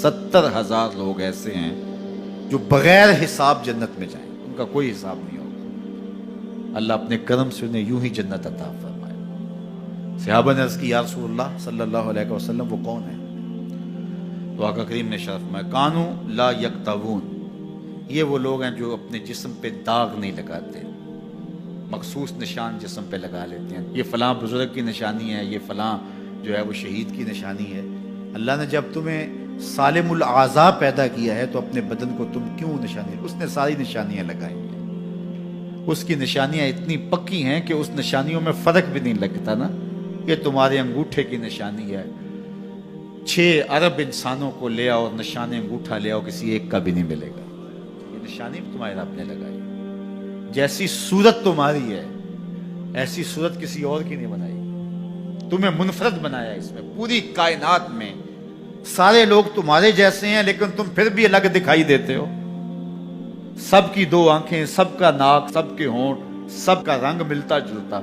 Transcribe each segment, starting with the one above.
70,000 लोग ऐसे हैं जो बगैर हिसाब जन्नत में जाएं, उनका कोई हिसाब नहीं होगा। अल्लाह अपने करम से उन्हें यूं ही जन्नत अता फरमाए। सहाबा ने अर्ज़ की, या रसूलल्लाह सल्लल्लाहु अलैहि वसल्लम वो कौन है? तो आका करीम ने शर्फ में, कानू ला यक्तवून, ये वो लोग हैं जो अपने जिस्म पे दाग नहीं लगाते, मखसूस निशान जिस्म पे लगा लेते हैं। ये फलां बुजुर्ग की निशानी है, ये फलां जो है वो शहीद की निशानी है। अल्लाह ने जब तुम्हें सालिमुल आज़ा पैदा किया है तो अपने बदन को तुम क्यों निशानी, उसने सारी निशानियां लगाई हैं, उसकी निशानियां इतनी पक्की हैं कि उस निशानियों में फर्क भी नहीं लगता ना। ये तुम्हारे अंगूठे की निशानी है, 6 अरब इंसानों को ले आओ, निशान अंगूठा ले आओ, किसी एक का भी नहीं मिलेगा। ये निशानी तुम्हारे रब ने लगाई। जैसी सूरत तुम्हारी है ऐसी सूरत किसी और की नहीं बनाई, तुम्हें मुनफरद बनाया। इसमें पूरी कायनात में सारे लोग तुम्हारे जैसे हैं लेकिन तुम फिर भी अलग दिखाई देते हो। सबकी 2 आंखें, सबका नाक, सबके होंठ, सबका रंग मिलता जुलता,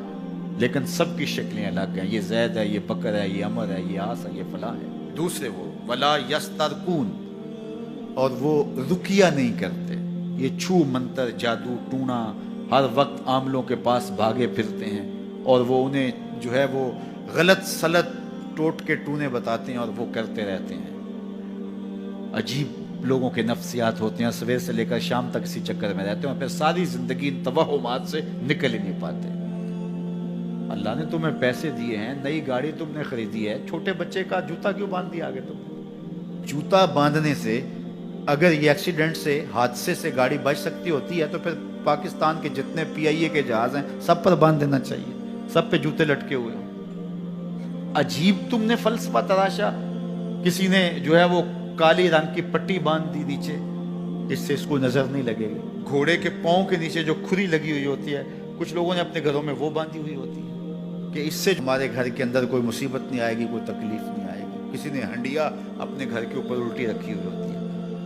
लेकिन सबकी शक्लें अलग हैं। ये जैद है, ये बकर है, ये अमर है, ये आस है, ये फला है। दूसरे वो वला यस्तरकून, और वो रुकिया नहीं करते। ये छू मंतर जादू टूना हर वक्त आमलों के पास भागे फिरते हैं और वो उन्हें जो है वो गलत सलत टोट के टूने बताते हैं और वो करते रहते हैं। अजीब लोगों के नफ्सियात होते हैं, सवेर से लेकर शाम तक इसी चक्कर में रहते हैं और फिर सारी जिंदगी इन तवहुमात से निकल ही नहीं पाते। अल्लाह ने तुम्हें पैसे दिए हैं, नई गाड़ी तुमने खरीदी है, छोटे बच्चे का जूता क्यों बांध दिया आगे तुमने? जूता बांधने से अगर ये एक्सीडेंट से, हादसे से गाड़ी बच सकती होती है तो फिर पाकिस्तान के जितने PIA के जहाज हैं सब पर बांध देना चाहिए, सब पे जूते लटके हुए हो। अजीब तुमने फलसफा तराशा। किसी ने जो है वो काली रंग की पट्टी बांध दी नीचे, इससे इसको नजर नहीं लगेगी। घोड़े के पांव के नीचे जो खुरी लगी हुई होती है, कुछ लोगों ने अपने घरों में वो बांधी हुई होती है कि इससे हमारे घर के अंदर कोई मुसीबत नहीं आएगी, कोई तकलीफ नहीं आएगी। किसी ने हंडिया अपने घर के ऊपर उल्टी रखी हुई होती है,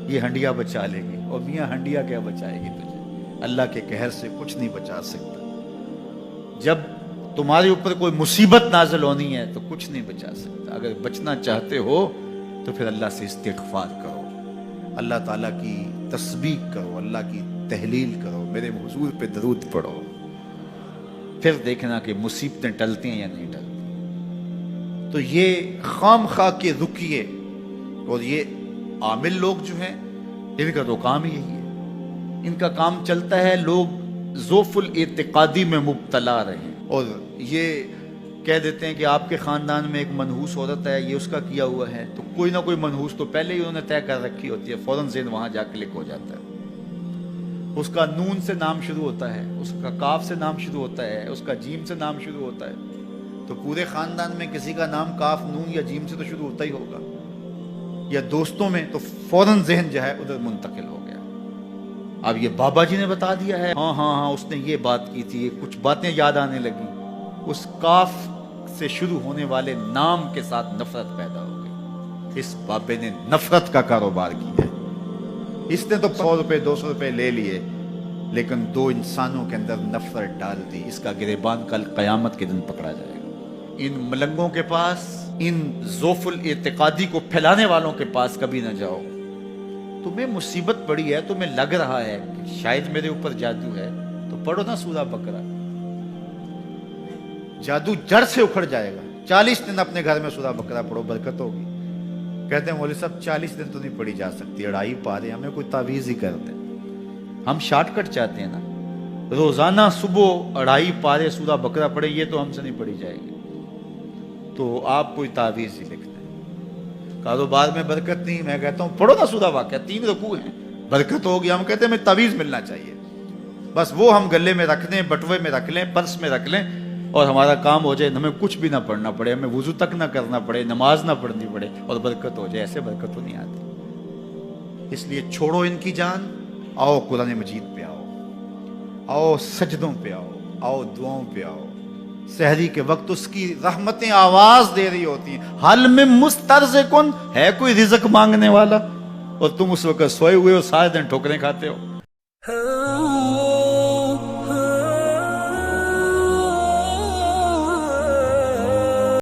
ये हंडिया बचा लेगी। और मियाँ हंडिया क्या बचाएगी तुझे? अल्लाह के कहर से कुछ नहीं बचा सकता। जब तुम्हारे ऊपर कोई मुसीबत नाज़िल होनी है तो कुछ नहीं बचा सकता। अगर बचना चाहते हो तो फिर अल्लाह से इस्तिग़फ़ार करो, अल्लाह ताला की तस्बीह करो, अल्लाह की तहलील करो, मेरे हुजूर पे दरूद पढ़ो, फिर देखना कि मुसीबतें टलती हैं या नहीं टलती। तो ये खाम खा के रुकिए। और ये आमिल लोग जो हैं इनका तो काम ही यही है, इनका काम चलता है लोग ज़ोफ़ुल एतिक़ादी में मुब्तला रहे और ये कह देते हैं कि आपके ख़ानदान में एक मनहूस औरत है, ये उसका किया हुआ है, तो कोई ना कोई मनहूस तो पहले ही उन्होंने तय कर रखी होती है, फ़ौरन ज़हन वहाँ जा क्लिक हो जाता है। उसका नून से नाम शुरू होता है, उसका काफ से नाम शुरू होता है, उसका जीम से नाम शुरू होता है, तो पूरे ख़ानदान में किसी का नाम काफ, नून या जीम से तो शुरू होता ही होगा। या दोस्तों में तो फ़ौरन ज़हन जो है उधर मुंतकिल हो गया। अब ये बाबा जी ने बता दिया है, हाँ उसने ये बात की थी, कुछ बातें याद आने लगी, उस काफ से शुरू होने वाले नाम के साथ नफरत पैदा हो गई। इस बाबे ने नफरत का कारोबार किया है। इसने तो 100 रुपए 200 रुपए ले लिए लेकिन 2 इंसानों के अंदर नफरत डाल दी। इसका गिरेबान कल क़यामत के दिन पकड़ा जाएगा। इन मलंगों के पास, इन ज़ोफ़ुल एतिक़ादी को फैलाने वालों के पास कभी ना जाओ। तुम्हें मुसीबत पड़ी है, तुम्हें लग रहा है कि शायद मेरे ऊपर जादू है, तो पढ़ो ना सूरा बकरा, जादू जड़ से उखड़ जाएगा। 40 दिन अपने घर में सूरा बकरा पढ़ो, बरकत होगी। कहते हैं मौलवी साहब 40 दिन तो नहीं पढ़ी जा सकती, 2.5 पारे, हमें कोई तावीज़ ही कर दे। हम शॉर्टकट चाहते हैं ना, रोजाना सुबह 2.5 पारे सूरा बकरा पढ़े, ये तो हमसे नहीं पढ़ी जाएगी, तो आप कोई तावीज़ ही लिख दें। कारोबार में बरकत नहीं, मैं कहता हूँ पढ़ो ना सूरा वाक़या, 3 रुकू हैं, बरकत होगी। हम कहते हैं हमें तावीज़ मिलना चाहिए, बस वो हम गले में रख लें, बटुए में रख लें, पर्स में रख लें और हमारा काम हो जाए, हमें कुछ भी ना पढ़ना पड़े, हमें वुज़ू तक ना करना पड़े, नमाज ना पढ़नी पड़े और बरकत हो जाए। ऐसे बरकत तो नहीं आती। इसलिए छोड़ो इनकी जान, आओ कुरान मजीद पे आओ, आओ सजदों पे आओ, आओ दुआओं पे आओ। सहरी के वक्त उसकी रहमतें आवाज दे रही होती हैं, हल में मुस्तरज़िकुन, है कोई रिज़्क़ मांगने वाला, और तुम उस वक्त सोए हुए हो, सारे दिन ठोकरें खाते हो।